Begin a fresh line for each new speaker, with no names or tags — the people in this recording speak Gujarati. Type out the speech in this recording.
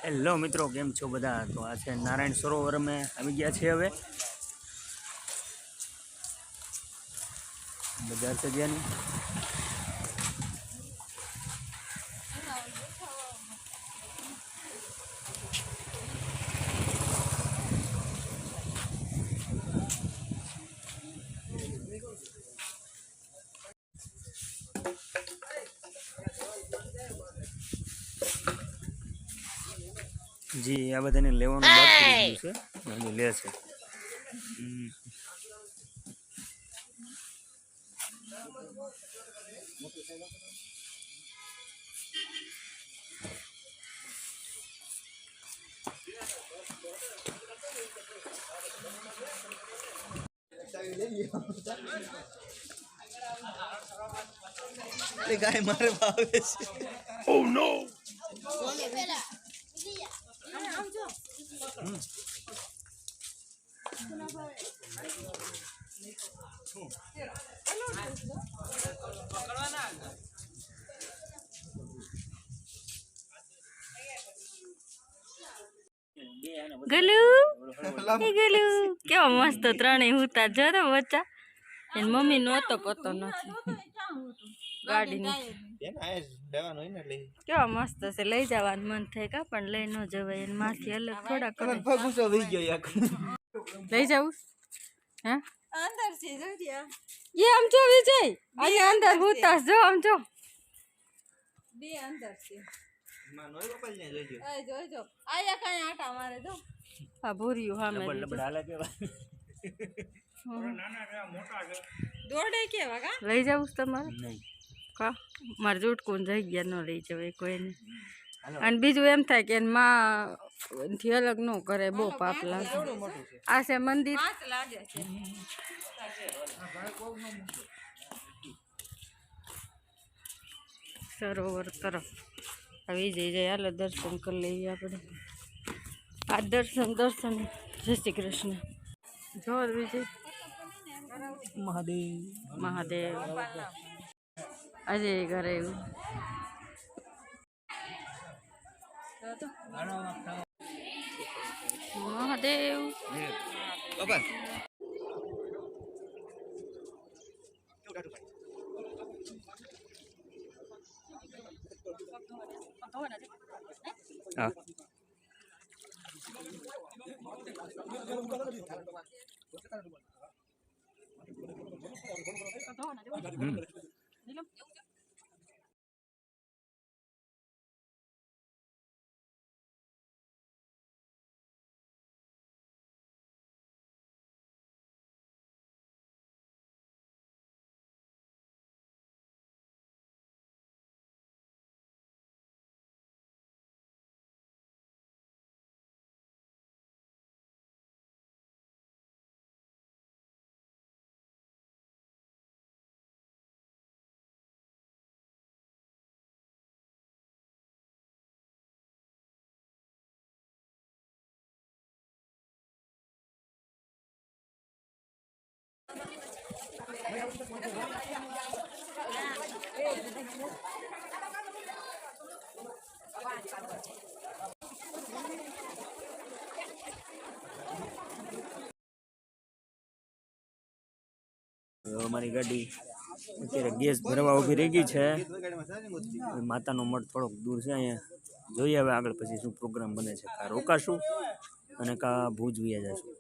હેલો મિત્રો, કેમ છો બધા? તો આ છે નારાયણ સરોવર, અમે આવી ગયા છીએ હવે બજાર છે જ્યાંની. જી આ બધાને લેવાનું બાકી રહી ગયું છે, હજી લે છે.
गाय मारे भावे
ओह नो
ગલુ ગલુ કેવો મસ્ત ત્રણેય હુતા જો તો બચ્ચા. એની મમ્મી નો તો પતો નથી ગાડી કેવા મસ્ત છે. લઈ જવાનું મન થાય કા, પણ લઈ ન જવાય. એને માથી અલગ થોડા કરે. લઈ જવું હે અંદર છે એ આમ જો વિજય અહીંયા અંદર હુતા જો આમ જો બે અંદર છે. જોજો આયા કઈ આટા મારે જો આ ભૂર્યું હામે દોડે કેવા કા. લઈ જવું તમારે નહીં કા, મારે જોટકું જઈ ગયા ન લઈ જવાય કોઈને. અને બીજું એમ થાય કે માં થી અલગ ન કરે, બહુ પાપ લાગે. આ છે મંદિર સરોવર તરફ આવી જઈ હાલો દર્શન કરી લઈએ આપણે. આ દર્શન જય શ્રી કૃષ્ણ. જો વિજય
મહાદેવ
મહાદેવ અજય ઘરે એવું મહાદેવ
હા. અમારી ગાડી અત્યારે ગેસ ભરવા ઊભી રહી ગઈ છે. માતાનો મઠ થોડોક દૂર છે, અહીંયા જોઈએ હવે આગળ પછી શું પ્રોગ્રામ બને છે. કા રોકાશું અને કા ભુજ વ્યા જશું.